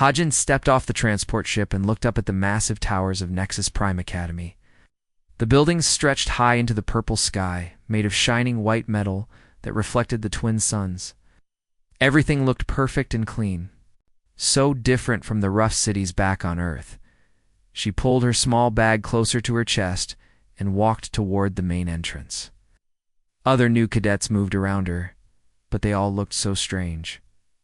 Hajin stepped off the transport ship and looked up at the massive towers of Nexus Prime Academy. The buildings stretched high into the purple sky, made of shining white metal that reflected the twin suns. Everything looked perfect and clean, so different from the rough cities back on Earth. She pulled her small bag closer to her chest and walked toward the main entrance. Other new cadets moved around her, but they all looked so strange.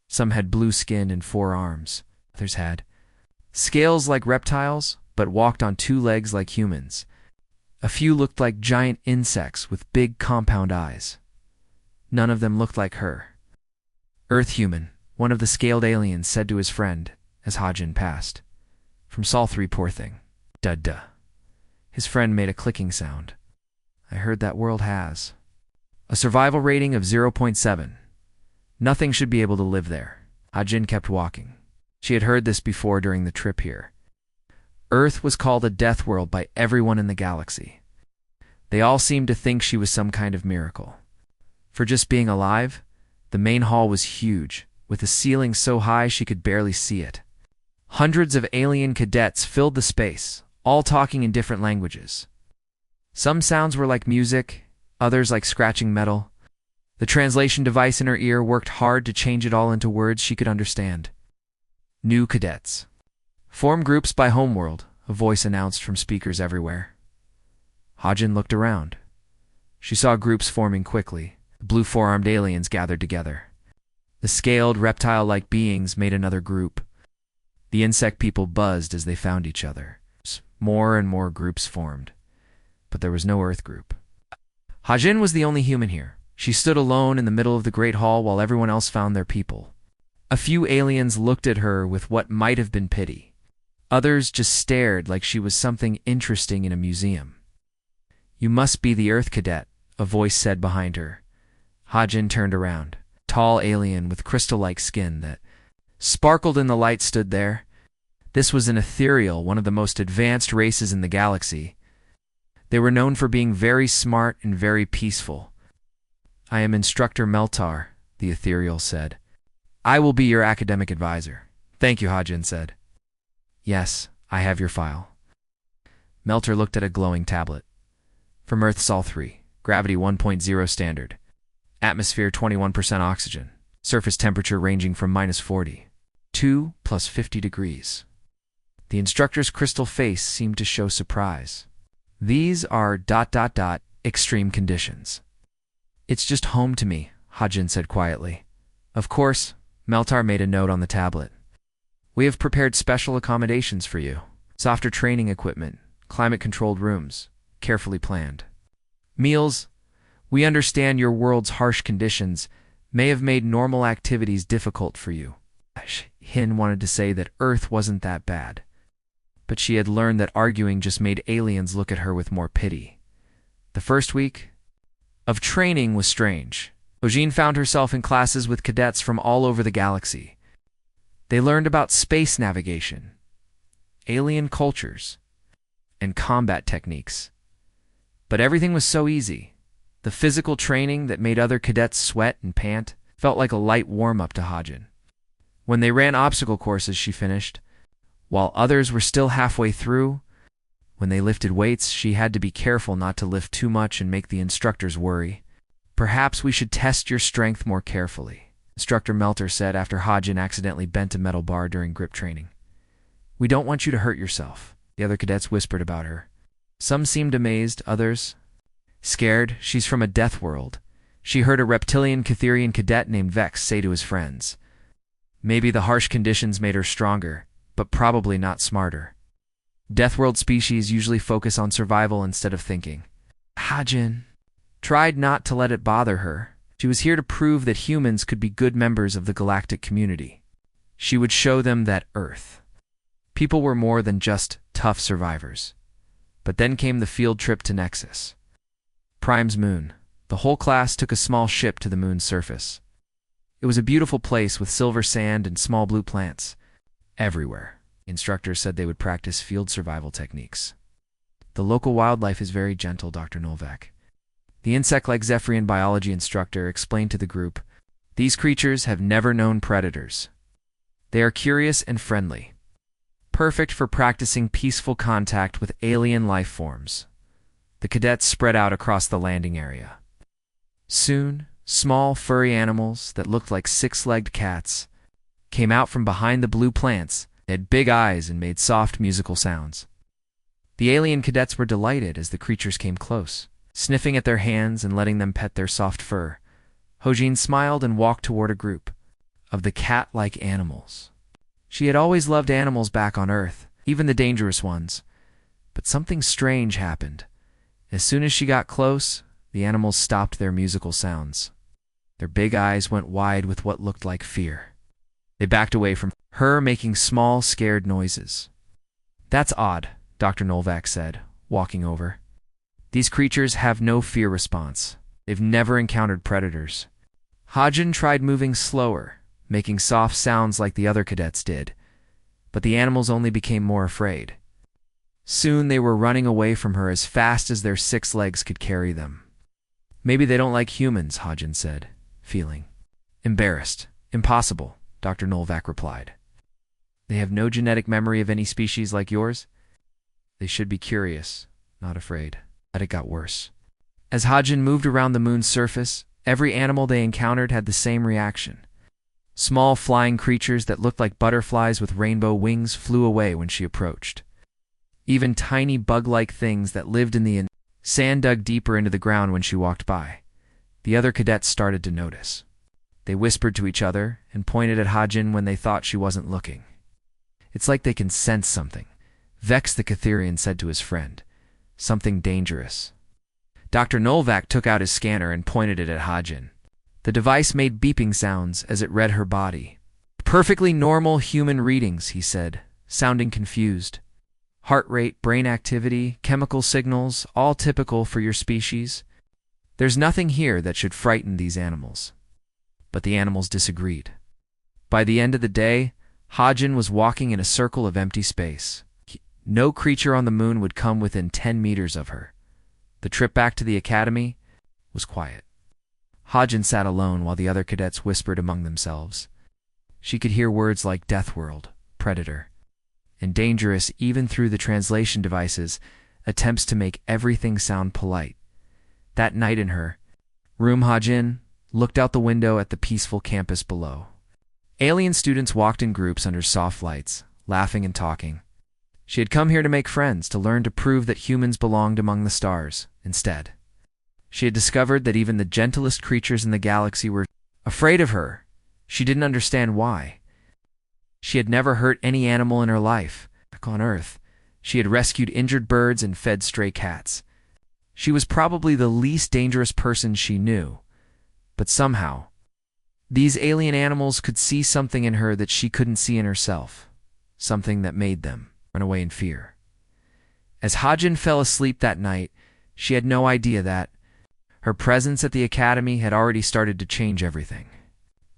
Some had blue skin and 4 arms. Others had scales like reptiles, but walked on 2 legs like humans. A few looked like giant insects with big compound eyes. None of them looked like her. Earth human, one of the scaled aliens said to his friend as Hajin passed. From Sol 3, poor thing. Duh. His friend made a clicking sound. I heard that world has a survival rating of 0.7. Nothing should be able to live there. Hajin kept walking. She had heard this before during the trip here. Earth was called a Deathworld by everyone in the galaxy. They all seemed to think she was some kind of miracle. For just being alive, the main hall was huge, with a ceiling so high she could barely see it. Hundreds of alien cadets filled the space, all talking in different languages. Some sounds were like music, others like scratching metal. The translation device in her ear worked hard to change it all into words she could understand. New cadets. Form groups by homeworld, a voice announced from speakers everywhere. Hajin looked around. She saw groups forming quickly. The blue 4-armed aliens gathered together. The scaled, reptile-like beings made another group. The insect people buzzed as they found each other. More and more groups formed. But there was no Earth group. Hajin was the only human here. She stood alone in the middle of the Great Hall while everyone else found their people. A few aliens looked at her with what might have been pity. Others just stared like she was something interesting in a museum. You must be the Earth cadet, a voice said behind her. Hajin turned around. A tall alien with crystal-like skin that sparkled in the light stood there. This was an ethereal, one of the most advanced races in the galaxy. They were known for being very smart and very peaceful. I am Instructor Meltar, the ethereal said. I will be your academic advisor. Thank you, Hajin said. Yes, I have your file. Meltar looked at a glowing tablet. From Earth Sol 3, gravity 1.0 standard. Atmosphere 21% oxygen. Surface temperature ranging from -40 to +50 degrees. The instructor's crystal face seemed to show surprise. These are ... extreme conditions. It's just home to me, Hajin said quietly. Of course, Meltar made a note on the tablet. We have prepared special accommodations for you. Softer training equipment, climate-controlled rooms, carefully planned. Meals. We understand your world's harsh conditions may have made normal activities difficult for you. Hin wanted to say that Earth wasn't that bad. But she had learned that arguing just made aliens look at her with more pity. The first week of training was strange. Hojin found herself in classes with cadets from all over the galaxy. They learned about space navigation, alien cultures, and combat techniques. But everything was so easy. The physical training that made other cadets sweat and pant felt like a light warm-up to Hajin. When they ran obstacle courses, she finished, while others were still halfway through. When they lifted weights, she had to be careful not to lift too much and make the instructors worry. Perhaps we should test your strength more carefully, Instructor Meltar said after Hajin accidentally bent a metal bar during grip training. We don't want you to hurt yourself, the other cadets whispered about her. Some seemed amazed, others scared. She's from a death world. She heard a reptilian Catherian cadet named Vex say to his friends. Maybe the harsh conditions made her stronger, but probably not smarter. Deathworld species usually focus on survival instead of thinking. Hajin tried not to let it bother her. She was here to prove that humans could be good members of the galactic community. She would show them that Earth. People were more than just tough survivors. But then came the field trip to Nexus. Prime's moon. The whole class took a small ship to the moon's surface. It was a beautiful place with silver sand and small blue plants. Everywhere. Instructors said they would practice field survival techniques. The local wildlife is very gentle, Dr. Novak. The insect-like Zephyrian biology instructor explained to the group, these creatures have never known predators. They are curious and friendly, perfect for practicing peaceful contact with alien life forms. The cadets spread out across the landing area. Soon, small furry animals that looked like six-legged cats came out from behind the blue plants. They had big eyes and made soft musical sounds. The alien cadets were delighted as the creatures came close, sniffing at their hands and letting them pet their soft fur. Hojin smiled and walked toward a group of the cat-like animals. She had always loved animals back on Earth, even the dangerous ones. But something strange happened. As soon as she got close, the animals stopped their musical sounds. Their big eyes went wide with what looked like fear. They backed away from her, making small, scared noises. "That's odd," Dr. Nolvac said, walking over. "These creatures have no fear response. They've never encountered predators." Hajin tried moving slower, making soft sounds like the other cadets did, but the animals only became more afraid. Soon they were running away from her as fast as their 6 legs could carry them. "Maybe they don't like humans," Hajin said, feeling embarrassed. "Impossible," Dr. Nolvac replied. "They have no genetic memory of any species like yours. They should be curious, not afraid." But it got worse. As Hajin moved around the moon's surface, every animal they encountered had the same reaction. Small flying creatures that looked like butterflies with rainbow wings flew away when she approached. Even tiny bug-like things that lived in the sand dug deeper into the ground when she walked by. The other cadets started to notice. They whispered to each other and pointed at Hajin when they thought she wasn't looking. "It's like they can sense something," Vex the Catherian said to his friend. "Something dangerous." Dr. Nolvac took out his scanner and pointed it at Hajin. The device made beeping sounds as it read her body. "Perfectly normal human readings," he said, sounding confused. "Heart rate, brain activity, chemical signals, all typical for your species. There's nothing here that should frighten these animals." But the animals disagreed. By the end of the day, Hajin was walking in a circle of empty space. No creature on the moon would come within 10 meters of her. The trip back to the academy was quiet. Hajin sat alone while the other cadets whispered among themselves. She could hear words like Deathworld, Predator, and dangerous even through the translation devices, attempts to make everything sound polite. That night in her room, Hajin looked out the window at the peaceful campus below. Alien students walked in groups under soft lights, laughing and talking. She had come here to make friends, to learn to prove that humans belonged among the stars. Instead, she had discovered that even the gentlest creatures in the galaxy were afraid of her. She didn't understand why. She had never hurt any animal in her life. Back on Earth, she had rescued injured birds and fed stray cats. She was probably the least dangerous person she knew. But somehow, these alien animals could see something in her that she couldn't see in herself, something that made them run away in fear. As Hajin fell asleep that night, she had no idea that her presence at the academy had already started to change everything.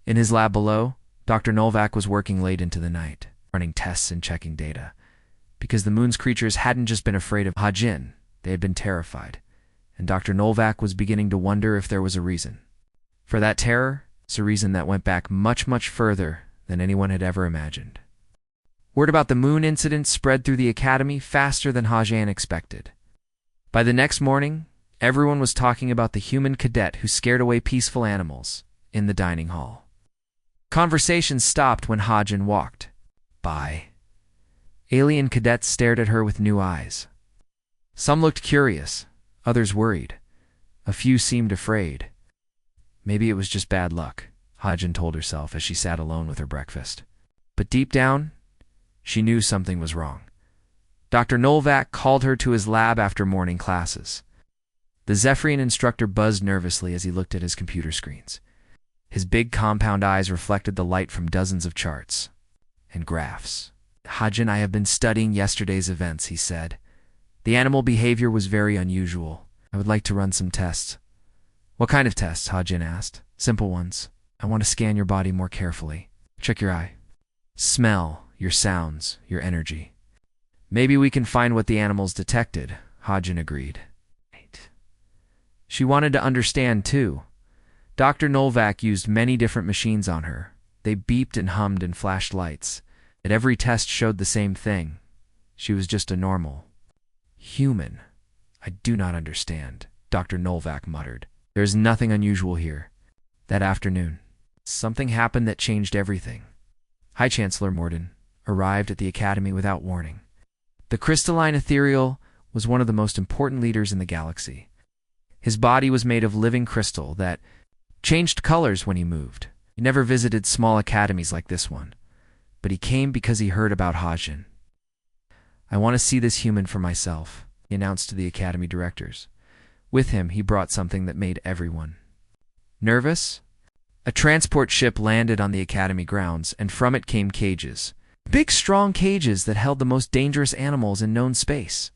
In his lab below, Dr. Nolvac was working late into the night, running tests and checking data. Because the moon's creatures hadn't just been afraid of Hajin, they had been terrified, and Dr. Nolvac was beginning to wonder if there was a reason. For that terror, it's a reason that went back much, much further than anyone had ever imagined. Word about the moon incident spread through the academy faster than Hajin expected. By the next morning, everyone was talking about the human cadet who scared away peaceful animals in the dining hall. Conversation stopped when Hajin walked by. Alien cadets stared at her with new eyes. Some looked curious, others worried. A few seemed afraid. Maybe it was just bad luck, Hajin told herself as she sat alone with her breakfast. But deep down, she knew something was wrong. Dr. Nolvac called her to his lab after morning classes. The Zephyrian instructor buzzed nervously as he looked at his computer screens. His big compound eyes reflected the light from dozens of charts and graphs. "Hajin, I have been studying yesterday's events," he said. "The animal behavior was very unusual. I would like to run some tests." "What kind of tests?" Hajin asked. "Simple ones. I want to scan your body more carefully. Check your eye, smell, your sounds, your energy." "Maybe we can find what the animals detected," Hajin agreed. She wanted to understand, too. Dr. Nolvac used many different machines on her, They beeped and hummed and flashed lights. At every test showed the same thing. She was just a normal human. I do not understand, Dr. Nolvac muttered. There is nothing unusual here. That afternoon, something happened that changed everything. High Chancellor Morden arrived at the academy without warning. The crystalline ethereal was one of the most important leaders in the galaxy. His body was made of living crystal that changed colors when he moved. He never visited small academies like this one, but he came because he heard about Hajin. I want to see this human for myself, he announced to the academy directors. With him, he brought something that made everyone nervous. A transport ship landed on the academy grounds, and from it came cages. Big, strong cages that held the most dangerous animals in known space.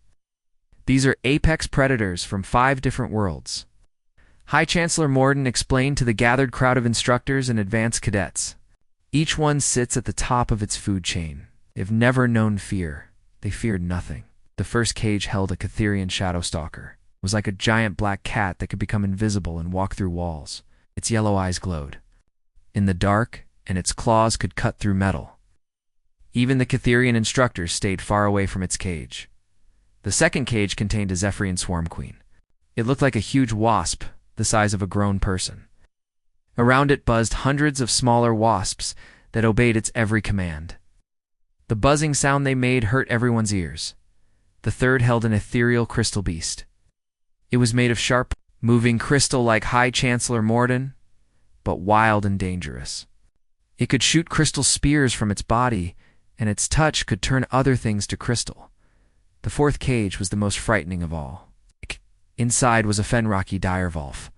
These are apex predators from 5 different worlds. High Chancellor Morden explained to the gathered crowd of instructors and advanced cadets. Each one sits at the top of its food chain. They've never known fear. They feared nothing. The first cage held a Catherian shadow stalker. It was like a giant black cat that could become invisible and walk through walls. Its yellow eyes glowed in the dark, and its claws could cut through metal. Even the Catherian instructors stayed far away from its cage. The second cage contained a Zephyrian swarm queen. It looked like a huge wasp, the size of a grown person. Around it buzzed hundreds of smaller wasps that obeyed its every command. The buzzing sound they made hurt everyone's ears. The third held an ethereal crystal beast. It was made of sharp, moving crystal like High Chancellor Morden, but wild and dangerous. It could shoot crystal spears from its body, and its touch could turn other things to crystal. The fourth cage was the most frightening of all. Inside was a Fenrocky direwolf.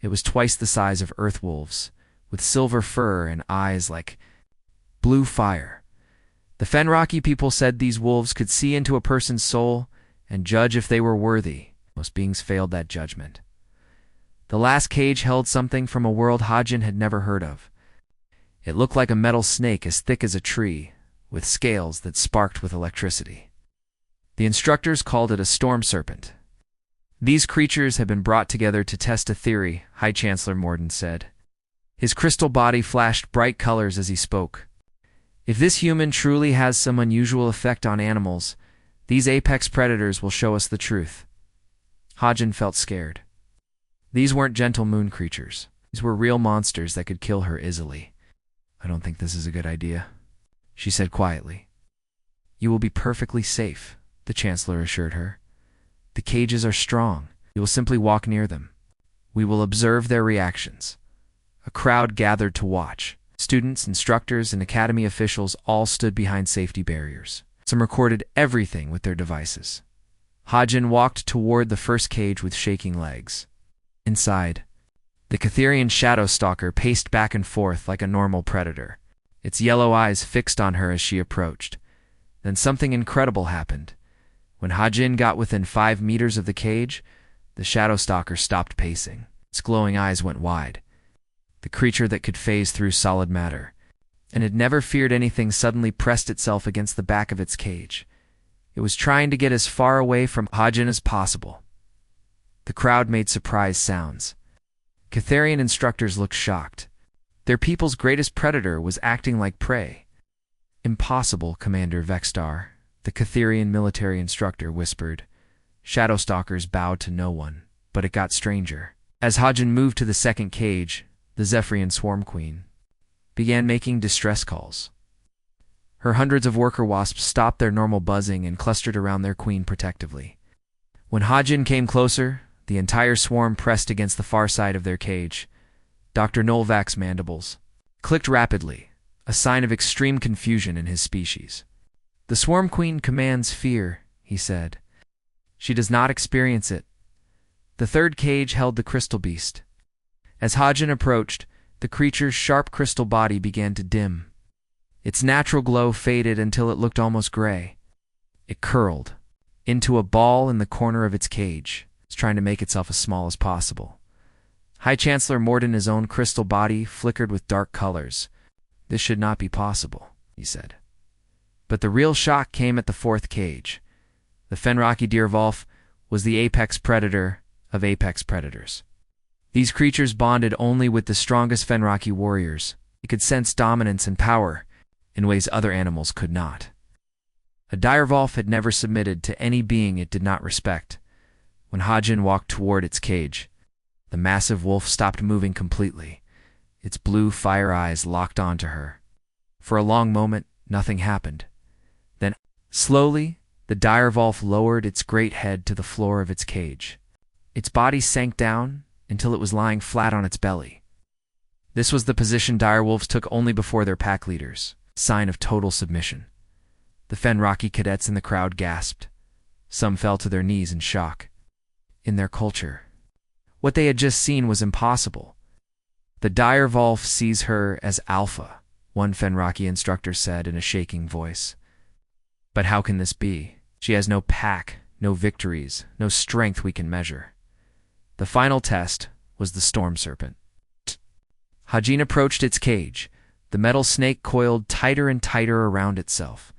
It was twice the size of earth wolves, with silver fur and eyes like blue fire. The Fenrocky people said these wolves could see into a person's soul and judge if they were worthy. Most beings failed that judgment. The last cage held something from a world Hajin had never heard of. It looked like a metal snake as thick as a tree, with scales that sparked with electricity. The instructors called it a storm serpent. These creatures had been brought together to test a theory, High Chancellor Morden said. His crystal body flashed bright colors as he spoke. If this human truly has some unusual effect on animals, these apex predators will show us the truth. Hajin felt scared. These weren't gentle moon creatures. These were real monsters that could kill her easily. I don't think this is a good idea, she said quietly. You will be perfectly safe, the Chancellor assured her. The cages are strong. You will simply walk near them. We will observe their reactions. A crowd gathered to watch. Students, instructors, and academy officials all stood behind safety barriers. Some recorded everything with their devices. Hajin walked toward the first cage with shaking legs. Inside, the Catherian shadow stalker paced back and forth like a normal predator, its yellow eyes fixed on her as she approached. Then something incredible happened. When Hajin got within 5 meters of the cage, the shadow stalker stopped pacing. Its glowing eyes went wide. The creature that could phase through solid matter, and had never feared anything, suddenly pressed itself against the back of its cage. It was trying to get as far away from Hajin as possible. The crowd made surprised sounds. Catherian instructors looked shocked. Their people's greatest predator was acting like prey. Impossible, Commander Vexstar, the Catherian military instructor whispered. Shadow stalkers bowed to no one, but it got stranger. As Hajin moved to the second cage, the Zephyrian swarm queen began making distress calls. Her hundreds of worker wasps stopped their normal buzzing and clustered around their queen protectively. When Hajin came closer, the entire swarm pressed against the far side of their cage. Dr. Nolvac's mandibles clicked rapidly, a sign of extreme confusion in his species. The swarm queen commands fear, he said. She does not experience it. The third cage held the crystal beast. As Hajin approached, the creature's sharp crystal body began to dim. Its natural glow faded until it looked almost gray. It curled into a ball in the corner of its cage. It's trying to make itself as small as possible. High Chancellor Morden's own crystal body flickered with dark colors. This should not be possible, he said. But the real shock came at the fourth cage. The Fenrocky Direwolf was the apex predator of apex predators. These creatures bonded only with the strongest Fenrocky warriors, It could sense dominance and power in ways other animals could not. A direwolf had never submitted to any being it did not respect. When Hajin walked toward its cage, the massive wolf stopped moving completely. Its blue fire eyes locked onto her. For a long moment, nothing happened. Then, slowly, the direwolf lowered its great head to the floor of its cage. Its body sank down until it was lying flat on its belly. This was the position direwolves took only before their pack leaders, sign of total submission. The Fenraki cadets in the crowd gasped. Some fell to their knees in shock. In their culture, what they had just seen was impossible. The direwolf sees her as alpha, one Fenraki instructor said in a shaking voice. But how can this be? She has no pack, no victories, no strength we can measure. The final test was the storm serpent. Hajin approached its cage. The metal snake coiled tighter and tighter around itself.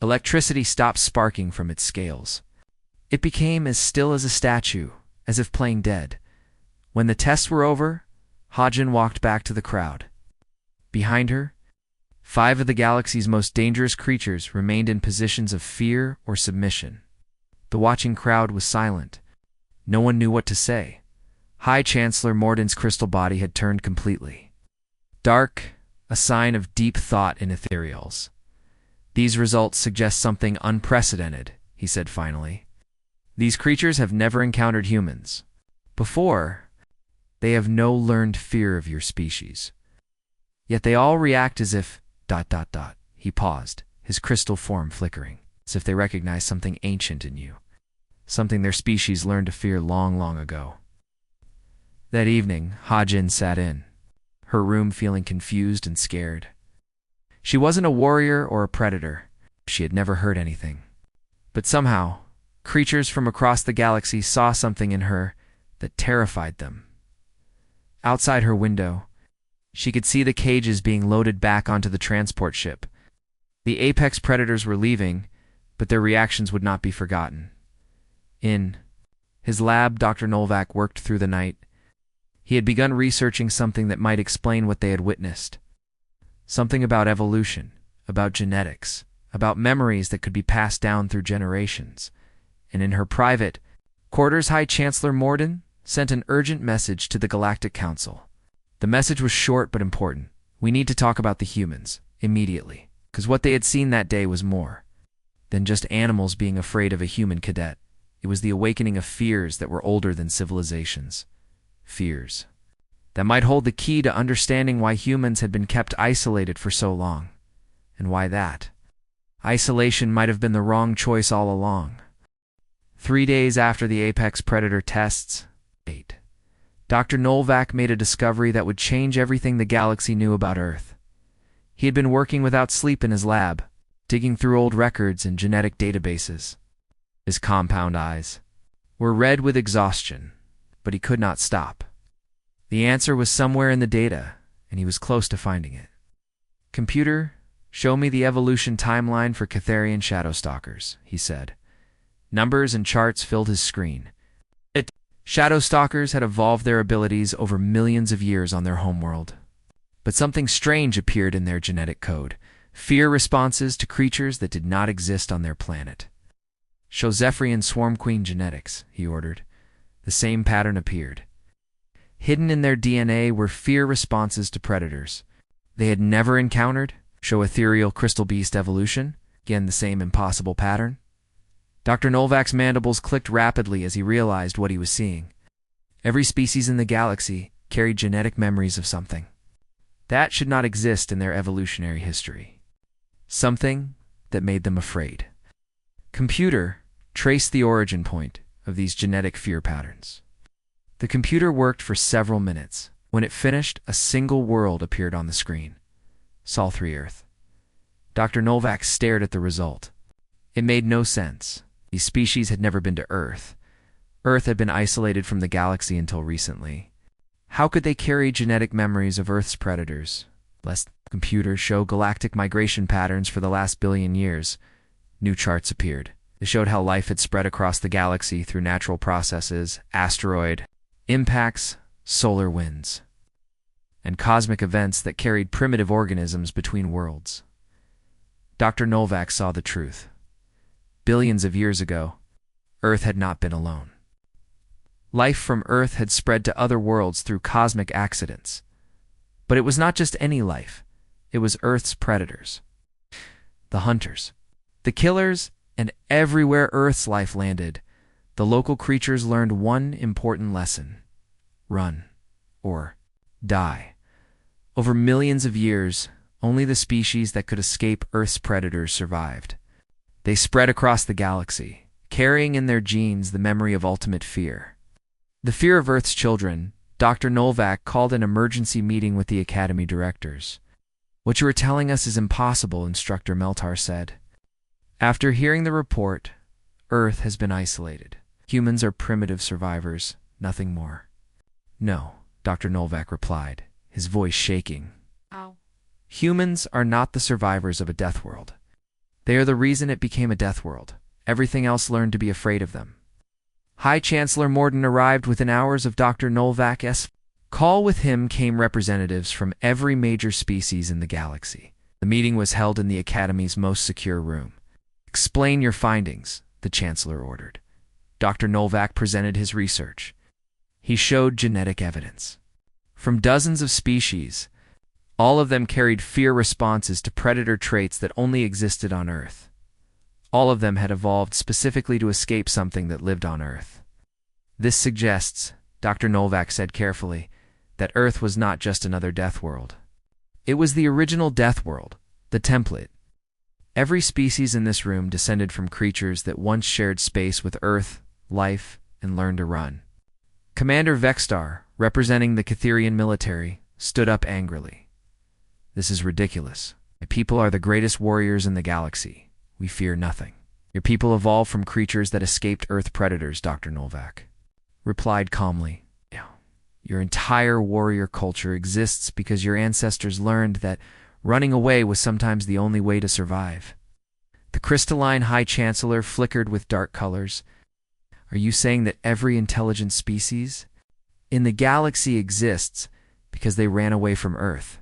Electricity stopped sparking from its scales. It became as still as a statue, as if playing dead. When the tests were over, Hajin walked back to the crowd. Behind her, 5 of the galaxy's most dangerous creatures remained in positions of fear or submission. The watching crowd was silent. No one knew what to say. High Chancellor Morden's crystal body had turned completely dark, a sign of deep thought in ethereals. These results suggest something unprecedented, he said finally. These creatures have never encountered humans before. They have no learned fear of your species. Yet they all react as if... He paused, his crystal form flickering, as if they recognize something ancient in you, something their species learned to fear long, long ago. That evening, Hajin sat in, her room feeling confused and scared. She wasn't a warrior or a predator. She had never heard anything. But somehow, creatures from across the galaxy saw something in her that terrified them. Outside her window, she could see the cages being loaded back onto the transport ship. The apex predators were leaving, but their reactions would not be forgotten. In his lab, Dr. Nolvac worked through the night. He had begun researching something that might explain what they had witnessed. Something about evolution, about genetics, about memories that could be passed down through generations. And in her private quarters, High Chancellor Morden sent an urgent message to the Galactic Council. The message was short but important. We need to talk about the humans, immediately, because what they had seen that day was more than just animals being afraid of a human cadet. It was the awakening of fears that were older than civilizations. Fears that might hold the key to understanding why humans had been kept isolated for so long, and why that isolation might have been the wrong choice all along. 3 days after the apex predator tests, Dr. Nolvac made a discovery that would change everything the galaxy knew about Earth. He had been working without sleep in his lab, digging through old records and genetic databases. His compound eyes were red with exhaustion, but he could not stop. The answer was somewhere in the data, and he was close to finding it. "Computer, show me the evolution timeline for Catharian Shadowstalkers," he said. Numbers and charts filled his screen. Shadowstalkers had evolved their abilities over millions of years on their homeworld. But something strange appeared in their genetic code, fear responses to creatures that did not exist on their planet. "Show Zephyrian Swarm Queen genetics," he ordered. The same pattern appeared. Hidden in their DNA were fear responses to predators they had never encountered. "Show Ethereal Crystal Beast evolution," again the same impossible pattern. Dr. Nolvac's mandibles clicked rapidly as he realized what he was seeing. Every species in the galaxy carried genetic memories of something that should not exist in their evolutionary history. Something that made them afraid. Computer, trace the origin point of these genetic fear patterns. The computer worked for several minutes. When it finished, a single world appeared on the screen. Sol 3 Earth. Dr. Nolvac stared at the result. It made no sense. These species had never been to Earth. Earth had been isolated from the galaxy until recently. How could they carry genetic memories of Earth's predators? Lest computers show galactic migration patterns for the last billion years. New charts appeared. They showed how life had spread across the galaxy through natural processes, asteroid impacts, solar winds. and cosmic events that carried primitive organisms between worlds. Dr. Novak saw the truth. Billions of years ago, Earth had not been alone. Life from Earth had spread to other worlds through cosmic accidents. But it was not just any life. It was Earth's predators. The hunters. The killers, and everywhere Earth's life landed, the local creatures learned one important lesson: run, or die. Over millions of years, only the species that could escape Earth's predators survived. They spread across the galaxy, carrying in their genes the memory of ultimate fear. The fear of Earth's children. Dr. Novak called an emergency meeting with the Academy directors. "What you are telling us is impossible," Instructor Meltar said. "After hearing the report, Earth has been isolated. Humans are primitive survivors, nothing more." "No," Dr. Novak replied, his voice shaking. Ow. "Humans are not the survivors of a death world. They are the reason it became a death world. Everything else learned to be afraid of them." High Chancellor Morden arrived within hours of Dr. Novak's call. With him came representatives from every major species in the galaxy. The meeting was held in the Academy's most secure room. "Explain your findings," the Chancellor ordered. Dr. Novak presented his research. He showed genetic evidence. From dozens of species, all of them carried fear responses to predator traits that only existed on Earth. All of them had evolved specifically to escape something that lived on Earth. This suggests, Dr. Novak said carefully, that Earth was not just another death world. It was the original death world, the template. Every species in this room descended from creatures that once shared space with Earth, life, and learned to run. Commander Vexstar, representing the Catherian military, stood up angrily. "This is ridiculous. My people are the greatest warriors in the galaxy. We fear nothing." "Your people evolved from creatures that escaped Earth predators," Dr. Novak replied calmly. "Your entire warrior culture exists because your ancestors learned that running away was sometimes the only way to survive." The crystalline High Chancellor flickered with dark colors. "Are you saying that every intelligent species in the galaxy exists because they ran away from Earth?"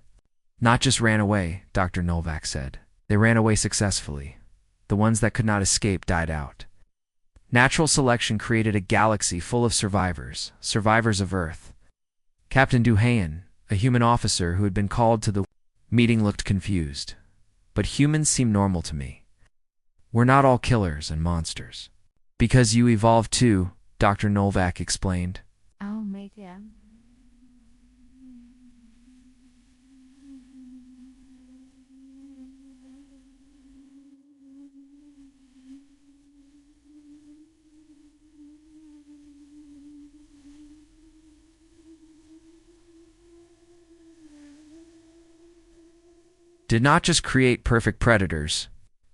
"Not just ran away," Dr. Novak said. "They ran away successfully. The ones that could not escape died out. Natural selection created a galaxy full of survivors, survivors of Earth." Captain Duhayan, a human officer who had been called to the meeting, looked confused. "But humans seem normal to me. We're not all killers and monsters." "Because you evolved too," Dr. Novak explained. Oh my God. Did not just create perfect predators.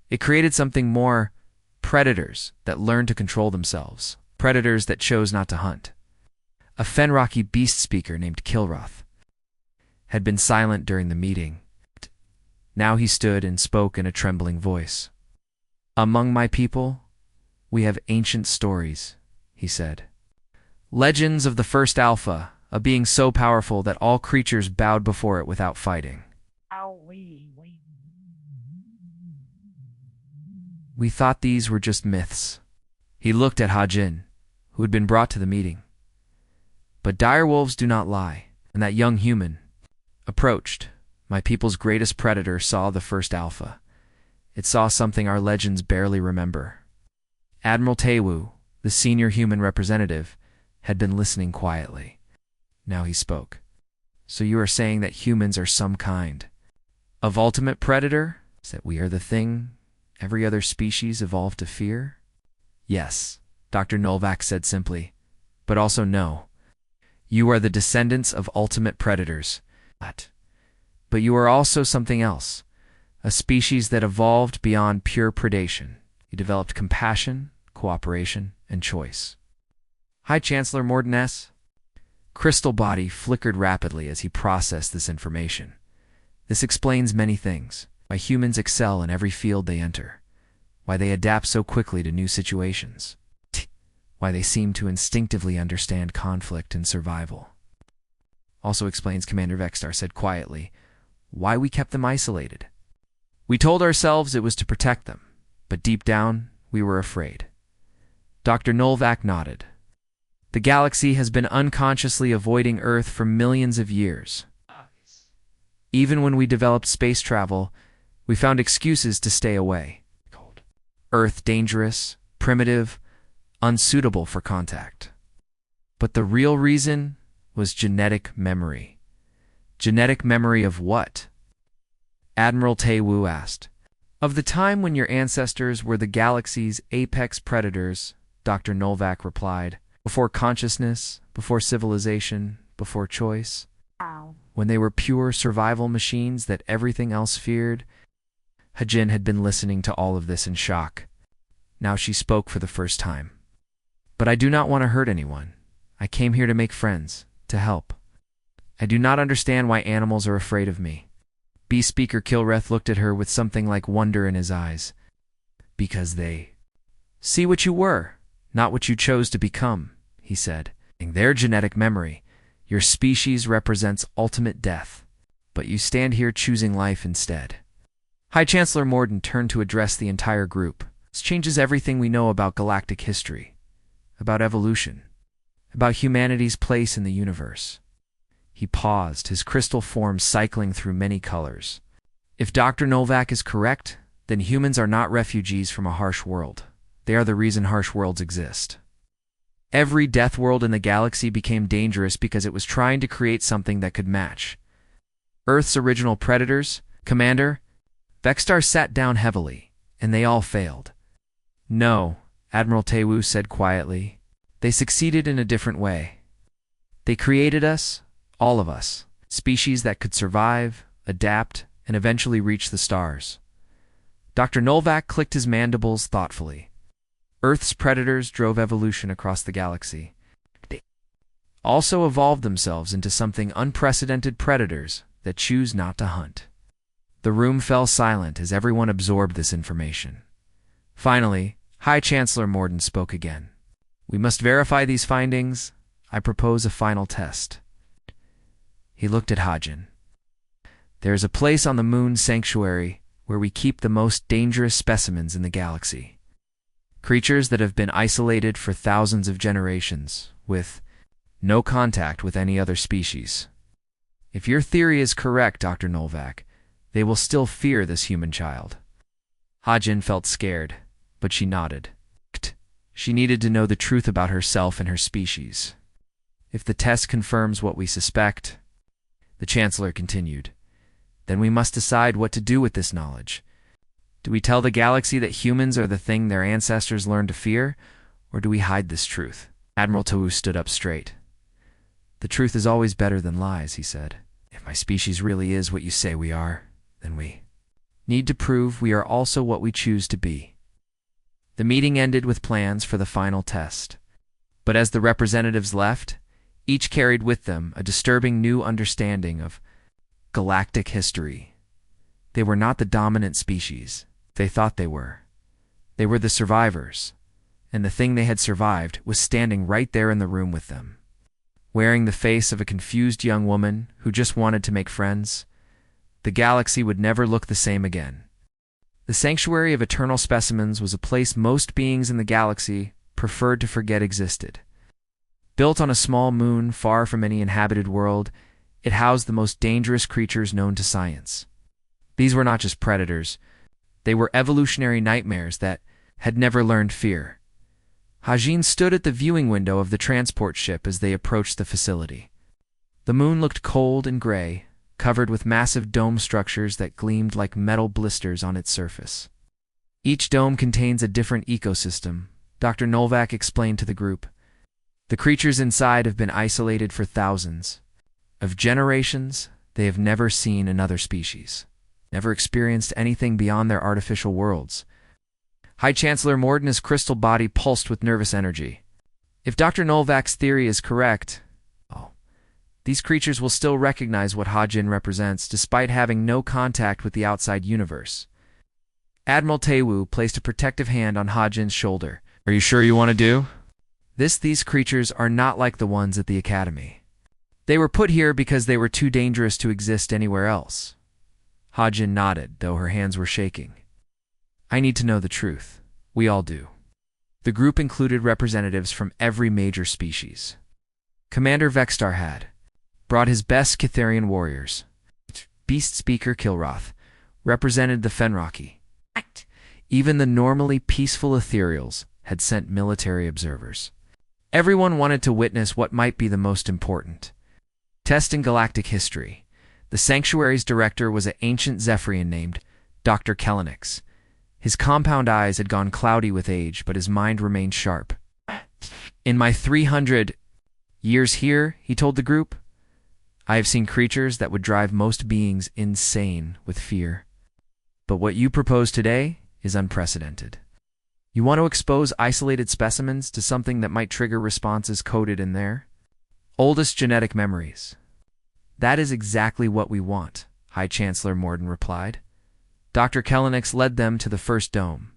It created something more: predators that learned to control themselves, predators that chose not to hunt. A Fenrocky beast speaker named Kilroth had been silent during the meeting. Now he stood and spoke in a trembling voice. "Among my people, we have ancient stories," he said. "Legends of the first Alpha, a being so powerful that all creatures bowed before it without fighting. We thought these were just myths." He looked at Hajin, who had been brought to the meeting. "But direwolves do not lie," and that young human approached. "My people's greatest predator saw the first Alpha. It saw something our legends barely remember." Admiral Tewu, the senior human representative, had been listening quietly. Now he spoke. "So you are saying that humans are some kind of ultimate predator? That we are the thing every other species evolved to fear?" "Yes," Dr. Novak said simply, "but also no. You are the descendants of ultimate predators. But you are also something else, a species that evolved beyond pure predation. You developed compassion, cooperation, and choice." High Chancellor Morden's crystal body flickered rapidly as he processed this information. "This explains many things. Why humans excel in every field they enter. Why they adapt so quickly to new situations. Why they seem to instinctively understand conflict and survival. also explains Commander Vextar said quietly, why we kept them isolated. We told ourselves it was to protect them, but deep down, we were afraid. Dr. Nolvac nodded. The galaxy has been unconsciously avoiding Earth for millions of years. Even when we developed space travel, we found excuses to stay away. Earth dangerous, primitive, unsuitable for contact. But the real reason was genetic memory. Genetic memory of what? Admiral Taewu asked. Of the time when your ancestors were the galaxy's apex predators, Dr. Nolvac replied. Before consciousness, before civilization, before choice. When they were pure survival machines that everything else feared. Hajin had been listening to all of this in shock. Now she spoke for the first time. But I do not want to hurt anyone. I came here to make friends, to help. I do not understand why animals are afraid of me. B Speaker Kilreth looked at her with something like wonder in his eyes. Because they see what you were, not what you chose to become, he said. In their genetic memory, your species represents ultimate death, but you stand here choosing life instead. High Chancellor Morden turned to address the entire group. This changes everything we know about galactic history, about evolution, about humanity's place in the universe. He paused, his crystal form cycling through many colors. If Dr. Nolvac is correct, then humans are not refugees from a harsh world. They are the reason harsh worlds exist. Every death world in the galaxy became dangerous because it was trying to create something that could match. Earth's original predators, Commander, Vextar sat down heavily, and they all failed. No, Admiral Taewu said quietly. They succeeded in a different way. They created us, all of us, species that could survive, adapt, and eventually reach the stars. Dr. Nolvac clicked his mandibles thoughtfully. Earth's predators drove evolution across the galaxy. They also evolved themselves into something unprecedented predators that choose not to hunt. The room fell silent as everyone absorbed this information. Finally, High Chancellor Morden spoke again. We must verify these findings. I propose a final test. He looked at Hajin. There is a place on the Moon Sanctuary where we keep the most dangerous specimens in the galaxy. Creatures that have been isolated for thousands of generations, with no contact with any other species. If your theory is correct, Dr. Nolvac, they will still fear this human child. Hajin felt scared, but she nodded. She needed to know the truth about herself and her species. If the test confirms what we suspect, the Chancellor continued, then we must decide what to do with this knowledge. Do we tell the galaxy that humans are the thing their ancestors learned to fear, or do we hide this truth? Admiral Taewu stood up straight. The truth is always better than lies, he said. If my species really is what you say we are, then we need to prove we are also what we choose to be. The meeting ended with plans for the final test. But as the representatives left, each carried with them a disturbing new understanding of galactic history. They were not the dominant species. They thought they were. They were the survivors, and the thing they had survived was standing right there in the room with them. Wearing the face of a confused young woman who just wanted to make friends, the galaxy would never look the same again. The Sanctuary of Eternal Specimens was a place most beings in the galaxy preferred to forget existed. Built on a small moon far from any inhabited world, it housed the most dangerous creatures known to science. These were not just predators. They were evolutionary nightmares that had never learned fear. Hajin stood at the viewing window of the transport ship as they approached the facility. The moon looked cold and gray, covered with massive dome structures that gleamed like metal blisters on its surface. Each dome contains a different ecosystem, Dr. Nolvac explained to the group. The creatures inside have been isolated for thousands of generations. They have never seen another species, never experienced anything beyond their artificial worlds. High Chancellor Morden's crystal body pulsed with nervous energy. If Dr. Nolvac's theory is correct, these creatures will still recognize what Hajin represents despite having no contact with the outside universe. Admiral Taewu placed a protective hand on Hajin's shoulder. Are you sure you want to do? These creatures are not like the ones at the Academy. They were put here because they were too dangerous to exist anywhere else. Hajin nodded, though her hands were shaking. I need to know the truth. We all do. The group included representatives from every major species. Commander Vextar had brought his best Kitharian warriors. Beast Speaker Kilroth represented the Fenraki. Even the normally peaceful ethereals had sent military observers. Everyone wanted to witness what might be the most important test in galactic history. The sanctuary's director was an ancient Zephyrian named Dr. Kellenix. His compound eyes had gone cloudy with age, but his mind remained sharp. In my 300 years here, he told the group, I have seen creatures that would drive most beings insane with fear. But what you propose today is unprecedented. You want to expose isolated specimens to something that might trigger responses coded in their oldest genetic memories. That is exactly what we want, High Chancellor Morden replied. Dr. Kellenix led them to the first dome.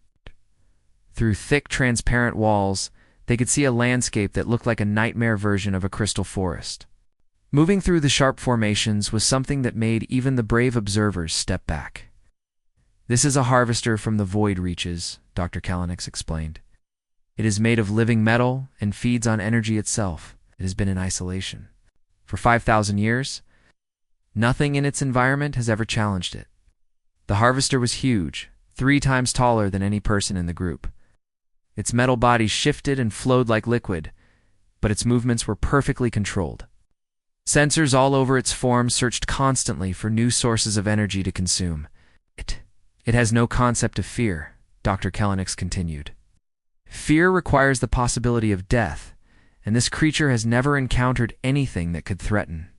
Through thick, transparent walls, they could see a landscape that looked like a nightmare version of a crystal forest. Moving through the sharp formations was something that made even the brave observers step back. This is a harvester from the void reaches, Dr. Kellenix explained. It is made of living metal and feeds on energy itself. It has been in isolation. For 5,000 years, nothing in its environment has ever challenged it. The harvester was huge, 3 times taller than any person in the group. Its metal body shifted and flowed like liquid, but its movements were perfectly controlled. Sensors all over its form searched constantly for new sources of energy to consume. It has no concept of fear, Dr. Kellenix continued. Fear requires the possibility of death, and this creature has never encountered anything that could threaten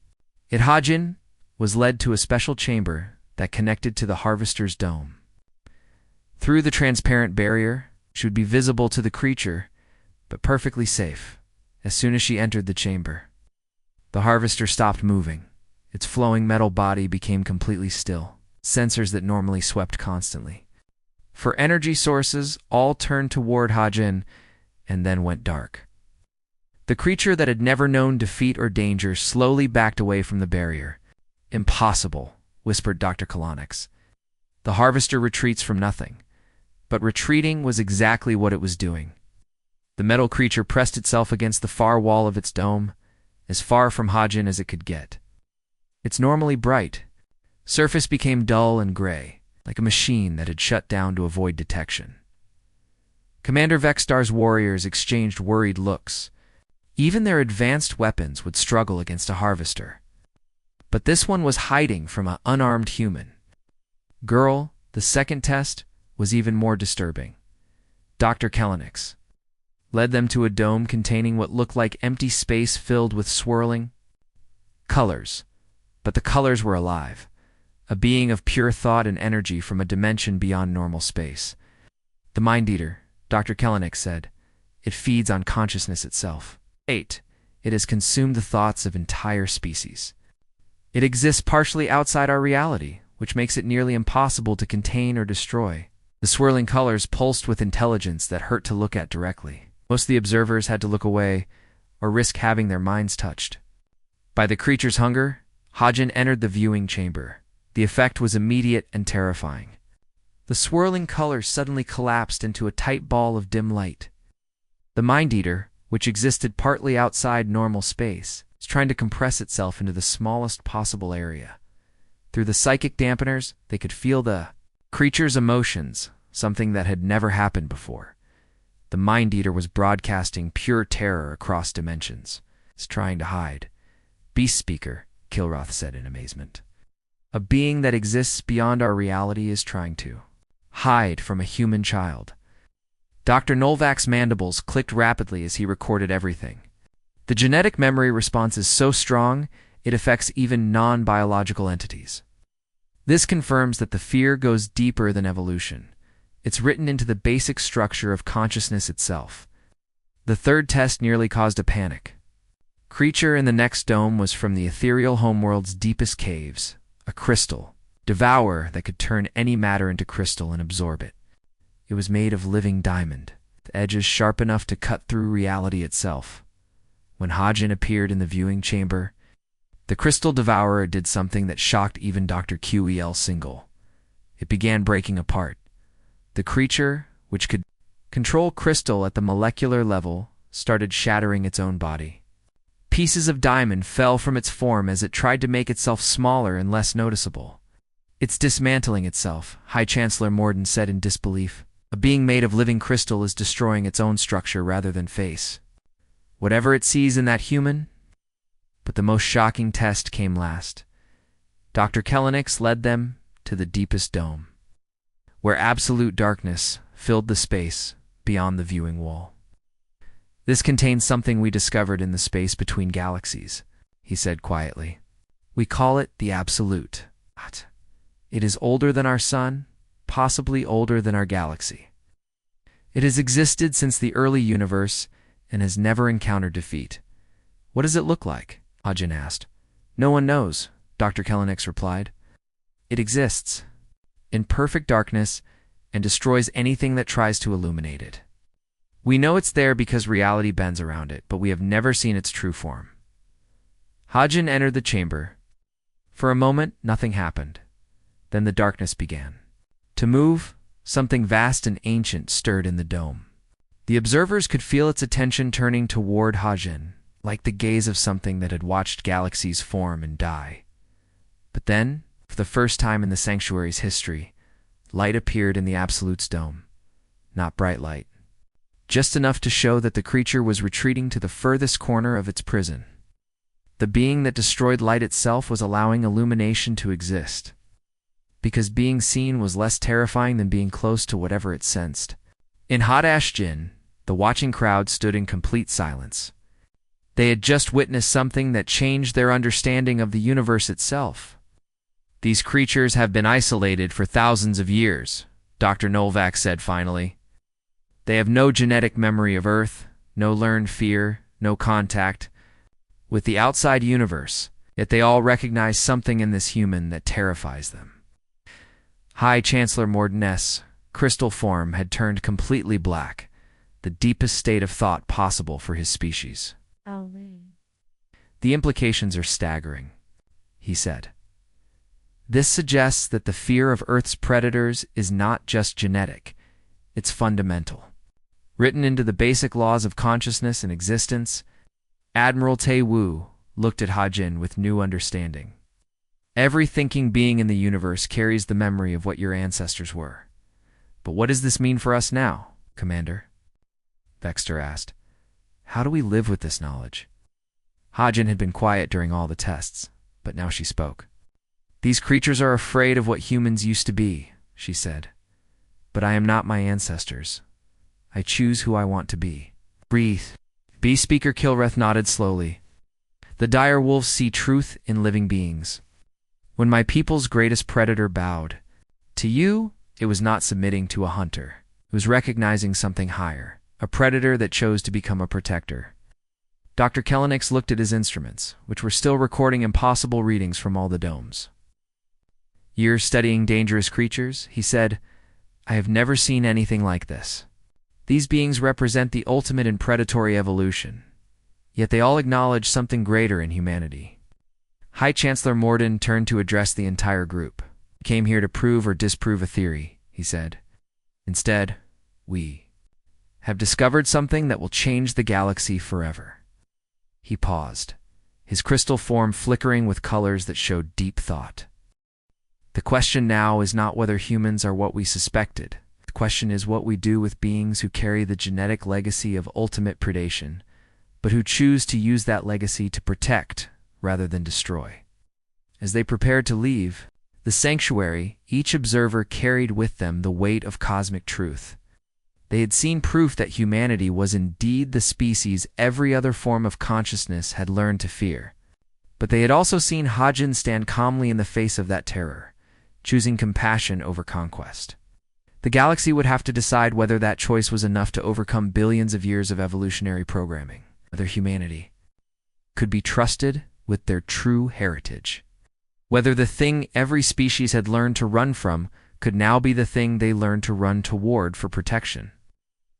it. Hajin was led to a special chamber that connected to the harvester's dome. Through the transparent barrier, she would be visible to the creature, but perfectly safe. As soon as she entered the chamber, the harvester stopped moving. Its flowing metal body became completely still. Sensors that normally swept constantly. For energy sources, all turned toward Hajin and then went dark. The creature that had never known defeat or danger slowly backed away from the barrier. Impossible, whispered Dr. Kellenix. The harvester retreats from nothing. But retreating was exactly what it was doing. The metal creature pressed itself against the far wall of its dome, as far from Hajin as it could get. Its normally bright surface became dull and gray, like a machine that had shut down to avoid detection. Commander Vextar's warriors exchanged worried looks. Even their advanced weapons would struggle against a harvester. But this one was hiding from an unarmed human. Girl, the second test was even more disturbing. Dr. Kellenix led them to a dome containing what looked like empty space filled with swirling colors. But the colors were alive. A being of pure thought and energy from a dimension beyond normal space. The Mind Eater, Dr. Kellenix said. It feeds on consciousness itself. 8. It has consumed the thoughts of entire species. It exists partially outside our reality, which makes it nearly impossible to contain or destroy. The swirling colors pulsed with intelligence that hurt to look at directly. Most of the observers had to look away or risk having their minds touched. By the creature's hunger, Hajin entered the viewing chamber. The effect was immediate and terrifying. The swirling colors suddenly collapsed into a tight ball of dim light. The Mind Eater, which existed partly outside normal space, was trying to compress itself into the smallest possible area. Through the psychic dampeners, they could feel the creature's emotions, something that had never happened before. The Mind Eater was broadcasting pure terror across dimensions. It's trying to hide. Beast Speaker, Kilroth said in amazement. A being that exists beyond our reality is trying to hide from a human child. Dr. Nolvak's mandibles clicked rapidly as he recorded everything. The genetic memory response is so strong, it affects even non-biological entities. This confirms that the fear goes deeper than evolution. It's written into the basic structure of consciousness itself. The third test nearly caused a panic. Creature in the next dome was from the ethereal homeworld's deepest caves. A crystal, devourer that could turn any matter into crystal and absorb it. It was made of living diamond, the edges sharp enough to cut through reality itself. When Hajin appeared in the viewing chamber, The crystal devourer did something that shocked even Dr. Quel Single. It began breaking apart. The creature, which could control crystal at the molecular level, started shattering its own body. Pieces of diamond fell from its form as it tried to make itself smaller and less noticeable. "It's dismantling itself," High Chancellor Morden said in disbelief. "A being made of living crystal is destroying its own structure rather than face whatever it sees in that human." But the most shocking test came last. Dr. Kellenix led them to the deepest dome, where absolute darkness filled the space beyond the viewing wall. "This contains something we discovered in the space between galaxies," he said quietly. "We call it the Absolute. It is older than our sun, possibly older than our galaxy. It has existed since the early universe and has never encountered defeat." "What does it look like?" Hajin asked. "No one knows," Dr. Kellenix replied. "It exists in perfect darkness and destroys anything that tries to illuminate it. We know it's there because reality bends around it, but we have never seen its true form." Hajin entered the chamber. For a moment, nothing happened. Then the darkness began to move. Something vast and ancient stirred in the dome. The observers could feel its attention turning toward Hajin, like the gaze of something that had watched galaxies form and die. But then, for the first time in the sanctuary's history, light appeared in the Absolute's dome. Not bright light, just enough to show that the creature was retreating to the furthest corner of its prison. The being that destroyed light itself was allowing illumination to exist, because being seen was less terrifying than being close to whatever it sensed. In Hadashjin, the watching crowd stood in complete silence. They had just witnessed something that changed their understanding of the universe itself. "These creatures have been isolated for thousands of years," Dr. Nolvac said finally. "They have no genetic memory of Earth, no learned fear, no contact with the outside universe, yet they all recognize something in this human that terrifies them." High Chancellor Morden's crystal form had turned completely black, the deepest state of thought possible for his species. "The implications are staggering," he said. "This suggests that the fear of Earth's predators is not just genetic, it's fundamental. Written into the basic laws of consciousness and existence." Admiral Tae Woo looked at Hajin with new understanding. "Every thinking being in the universe carries the memory of what your ancestors were. But what does this mean for us now, Commander?" Vexter asked. "How do we live with this knowledge?" Hajin had been quiet during all the tests, but now she spoke. "These creatures are afraid of what humans used to be," she said. "But I am not my ancestors. I choose who I want to be." "Breathe." B-Speaker Kilreth nodded slowly. "The dire wolves see truth in living beings. When my people's greatest predator bowed to you, it was not submitting to a hunter. It was recognizing something higher, a predator that chose to become a protector." Dr. Kellenix looked at his instruments, which were still recording impossible readings from all the domes. "Years studying dangerous creatures," he said, "I have never seen anything like this. These beings represent the ultimate in predatory evolution, yet they all acknowledge something greater in humanity." High Chancellor Morden turned to address the entire group. "We came here to prove or disprove a theory," he said. "Instead, we have discovered something that will change the galaxy forever." He paused, his crystal form flickering with colors that showed deep thought. "The question now is not whether humans are what we suspected. The question is what we do with beings who carry the genetic legacy of ultimate predation, but who choose to use that legacy to protect rather than destroy." As they prepared to leave the sanctuary, each observer carried with them the weight of cosmic truth. They had seen proof that humanity was indeed the species every other form of consciousness had learned to fear. But they had also seen Hajin stand calmly in the face of that terror, choosing compassion over conquest. The galaxy would have to decide whether that choice was enough to overcome billions of years of evolutionary programming, whether humanity could be trusted with their true heritage, whether the thing every species had learned to run from could now be the thing they learned to run toward for protection.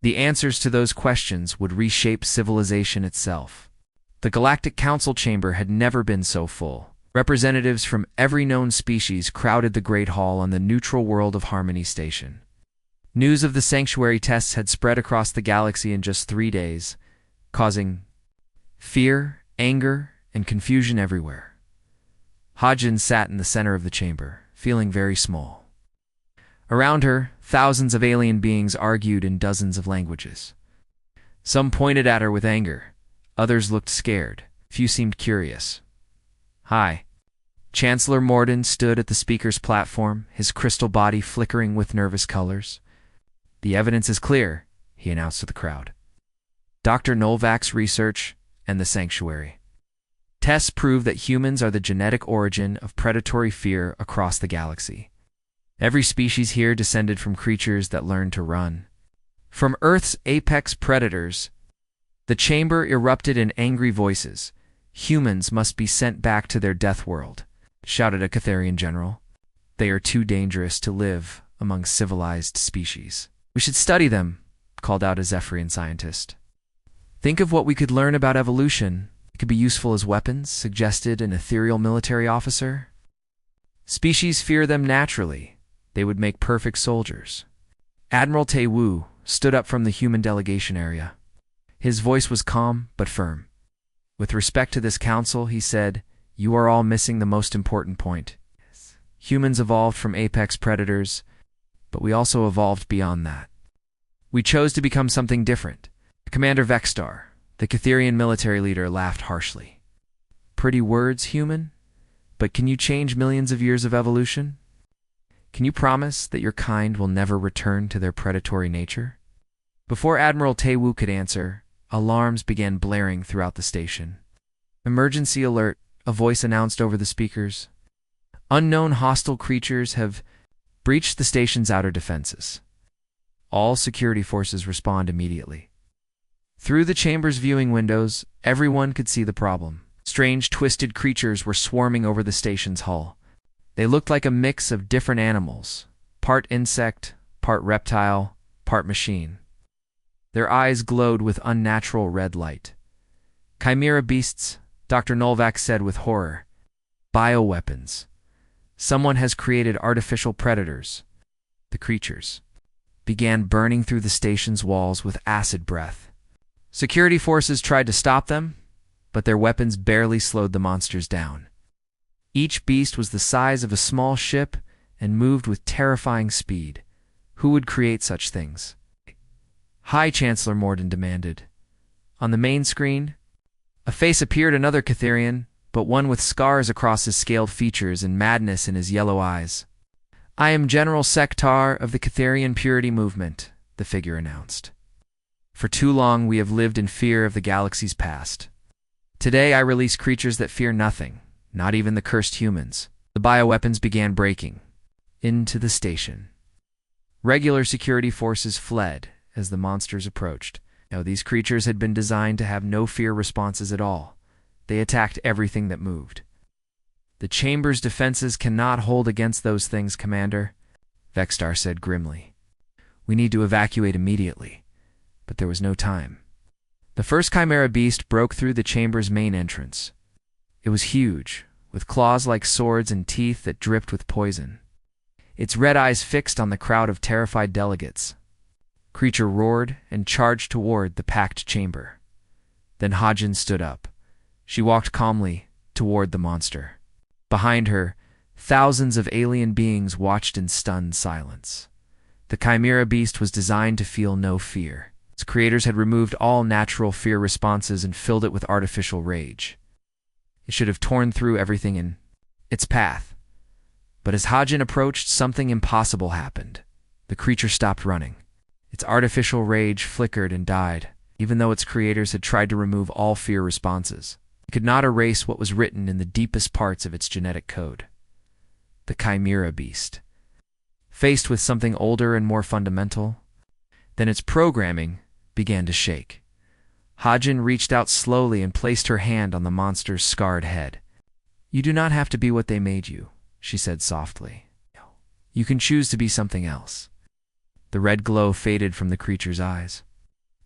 The answers to those questions would reshape civilization itself. The Galactic Council chamber had never been so full. Representatives from every known species crowded the Great Hall on the neutral world of Harmony Station. News of the sanctuary tests had spread across the galaxy in just 3 days, causing fear, anger, and confusion everywhere. Hajin sat in the center of the chamber, feeling very small. Around her, thousands of alien beings argued in dozens of languages. Some pointed at her with anger. Others looked scared. Few seemed curious. "Hi." Chancellor Morden stood at the speaker's platform, his crystal body flickering with nervous colors. "The evidence is clear," he announced to the crowd. Dr. Novak's research and the sanctuary. Tests prove that humans are the genetic origin of predatory fear across the galaxy. Every species here descended from creatures that learned to run. From Earth's apex predators, the chamber erupted in angry voices. "Humans must be sent back to their death world," shouted a Catherian general. "They are too dangerous to live among civilized species." "We should study them," called out a Zephyrian scientist. "Think of what we could learn about evolution. It could be useful as weapons," suggested an ethereal military officer. "Species fear them naturally. They would make perfect soldiers." Admiral Tae-woo stood up from the human delegation area. His voice was calm but firm. "With respect to this council," he said, "you are all missing the most important point. Humans evolved from apex predators, but we also evolved beyond that. We chose to become something different." Commander Vextar, the Catherian military leader, laughed harshly. "Pretty words, human? But can you change millions of years of evolution? Can you promise that your kind will never return to their predatory nature?" Before Admiral Tae-woo could answer, alarms began blaring throughout the station. "Emergency alert," a voice announced over the speakers. "Unknown hostile creatures have breached the station's outer defenses. All security forces respond immediately." Through the chamber's viewing windows, everyone could see the problem. Strange, twisted creatures were swarming over the station's hull. They looked like a mix of different animals, part insect, part reptile, part machine. Their eyes glowed with unnatural red light. "Chimera beasts," Dr. Novak said with horror. "Bioweapons. Someone has created artificial predators." The creatures began burning through the station's walls with acid breath. Security forces tried to stop them, but their weapons barely slowed the monsters down. Each beast was the size of a small ship and moved with terrifying speed. Who would create such things? "Hi," Chancellor Morden demanded. On the main screen, a face appeared, another Catherian, but one with scars across his scaled features and madness in his yellow eyes. "I am General Sektar of the Catherian Purity Movement," the figure announced. "For too long we have lived in fear of the galaxy's past. Today I release creatures that fear nothing, not even the cursed humans." The bioweapons began breaking into the station. Regular security forces fled as the monsters approached. Now, these creatures had been designed to have no fear responses at all. They attacked everything that moved. "The chamber's defenses cannot hold against those things, Commander," Vextar said grimly. "We need to evacuate immediately." But there was no time. The first Chimera beast broke through the chamber's main entrance. It was huge, with claws like swords and teeth that dripped with poison. Its red eyes fixed on the crowd of terrified delegates. Creature roared and charged toward the packed chamber. Then Hajin stood up. She walked calmly toward the monster. Behind her, thousands of alien beings watched in stunned silence. The Chimera beast was designed to feel no fear. Its creators had removed all natural fear responses and filled it with artificial rage. It should have torn through everything in its path. But as Hajin approached, something impossible happened. The creature stopped running. Its artificial rage flickered and died, even though its creators had tried to remove all fear responses. It could not erase what was written in the deepest parts of its genetic code. The Chimera beast. Faced with something older and more fundamental, then its programming began to shake. Hajin reached out slowly and placed her hand on the monster's scarred head. "You do not have to be what they made you," she said softly. "You can choose to be something else." The red glow faded from the creature's eyes.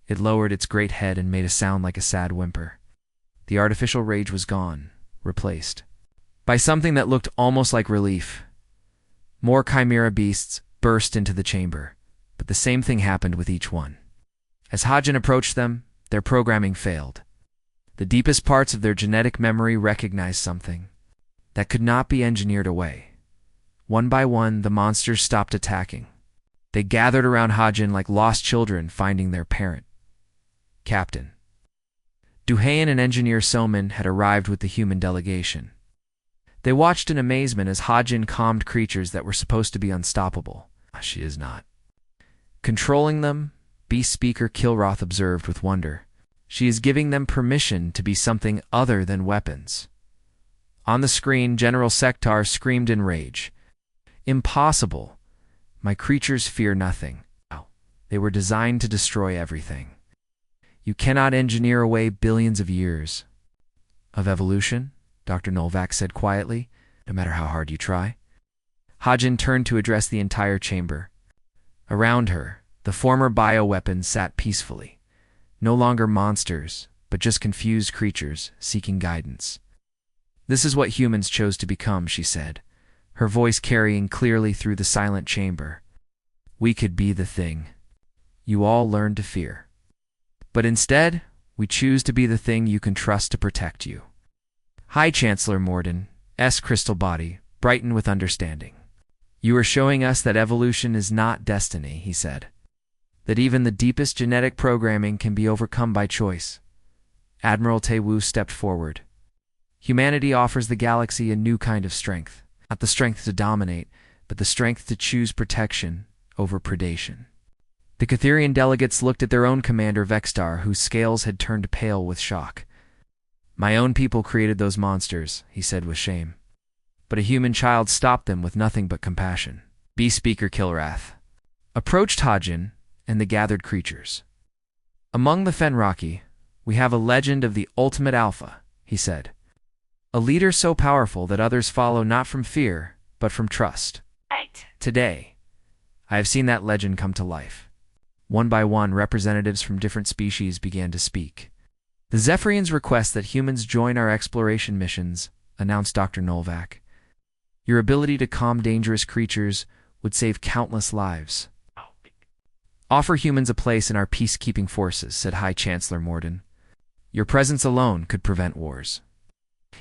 It lowered its great head and made a sound like a sad whimper. The artificial rage was gone, replaced by something that looked almost like relief. More chimera beasts burst into the chamber, but the same thing happened with each one. As Hajin approached them, their programming failed. The deepest parts of their genetic memory recognized something that could not be engineered away. One by one, the monsters stopped attacking. They gathered around Hajin like lost children finding their parent. Captain Duhayan and Engineer Soman had arrived with the human delegation. They watched in amazement as Hajin calmed creatures that were supposed to be unstoppable. She is not. Controlling them, Beast Speaker Kilroth observed with wonder. She is giving them permission to be something other than weapons. On the screen, General Sektar screamed in rage. Impossible! My creatures fear nothing. They were designed to destroy everything. You cannot engineer away billions of years of evolution, Dr. Novak said quietly, no matter how hard you try. Hajin turned to address the entire chamber. Around her, the former bioweapons sat peacefully. No longer monsters, but just confused creatures seeking guidance. This is what humans chose to become, she said, her voice carrying clearly through the silent chamber. We could be the thing you all learned to fear. But instead, we choose to be the thing you can trust to protect you. High Chancellor Morden, crystal body, brightened with understanding. You are showing us that evolution is not destiny, he said. That even the deepest genetic programming can be overcome by choice. Admiral Taewu stepped forward. Humanity offers the galaxy a new kind of strength. Not the strength to dominate, but the strength to choose protection over predation. The Catherian delegates looked at their own commander Vextar, whose scales had turned pale with shock. My own people created those monsters, he said with shame. But a human child stopped them with nothing but compassion. Beast Speaker Kilrath approached Hajin and the gathered creatures. Among the Fenraki, we have a legend of the ultimate alpha, he said. A leader so powerful that others follow not from fear, but from trust. Right. Today, I have seen that legend come to life. One by one, representatives from different species began to speak. The Zephyrians request that humans join our exploration missions, announced Dr. Novak. Your ability to calm dangerous creatures would save countless lives. Offer humans a place in our peacekeeping forces, said High Chancellor Morden. Your presence alone could prevent wars.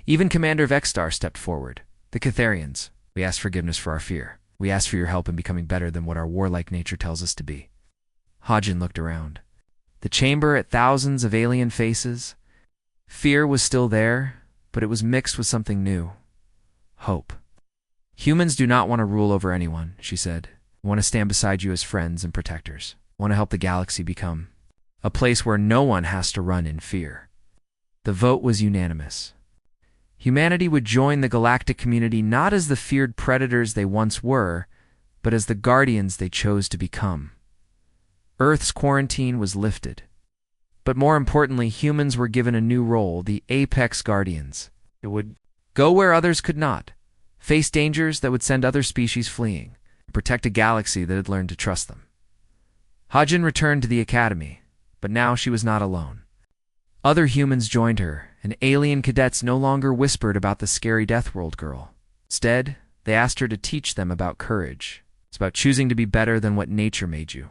Even Commander Vextar stepped forward. The Catherians, we ask forgiveness for our fear. We ask for your help in becoming better than what our warlike nature tells us to be. Hajin looked around. The chamber at thousands of alien faces. Fear was still there, but it was mixed with something new. Hope. Humans do not want to rule over anyone, she said. We want to stand beside you as friends and protectors. We want to help the galaxy become a place where no one has to run in fear. The vote was unanimous. Humanity would join the galactic community not as the feared predators they once were, but as the guardians they chose to become. Earth's quarantine was lifted. But more importantly, humans were given a new role, the Apex Guardians. It would go where others could not, face dangers that would send other species fleeing, and protect a galaxy that had learned to trust them. Hajin returned to the academy, but now she was not alone. Other humans joined her, and alien cadets no longer whispered about the scary Deathworld girl. Instead, they asked her to teach them about courage. It's about choosing to be better than what nature made you.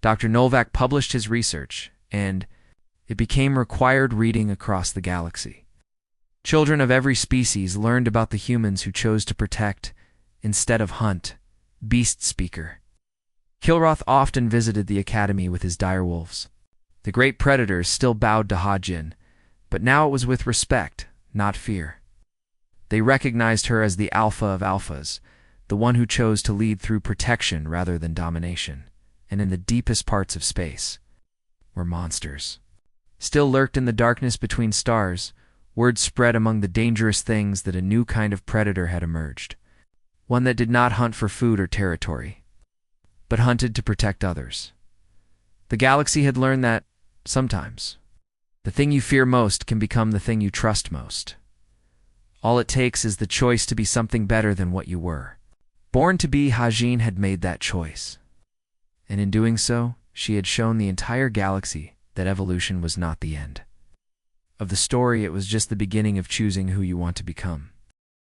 Dr. Novak published his research, and it became required reading across the galaxy. Children of every species learned about the humans who chose to protect instead of hunt. Beast Speaker Kilroth often visited the academy with his direwolves. The great predators still bowed to Hajin, but now it was with respect, not fear. They recognized her as the alpha of alphas, the one who chose to lead through protection rather than domination. And in the deepest parts of space were monsters. Still lurked in the darkness between stars, word spread among the dangerous things that a new kind of predator had emerged. One that did not hunt for food or territory, but hunted to protect others. The galaxy had learned that, sometimes, the thing you fear most can become the thing you trust most. All it takes is the choice to be something better than what you were. Born to be, Hajin had made that choice. And in doing so, she had shown the entire galaxy that evolution was not the end. of the story, it was just the beginning of choosing who you want to become.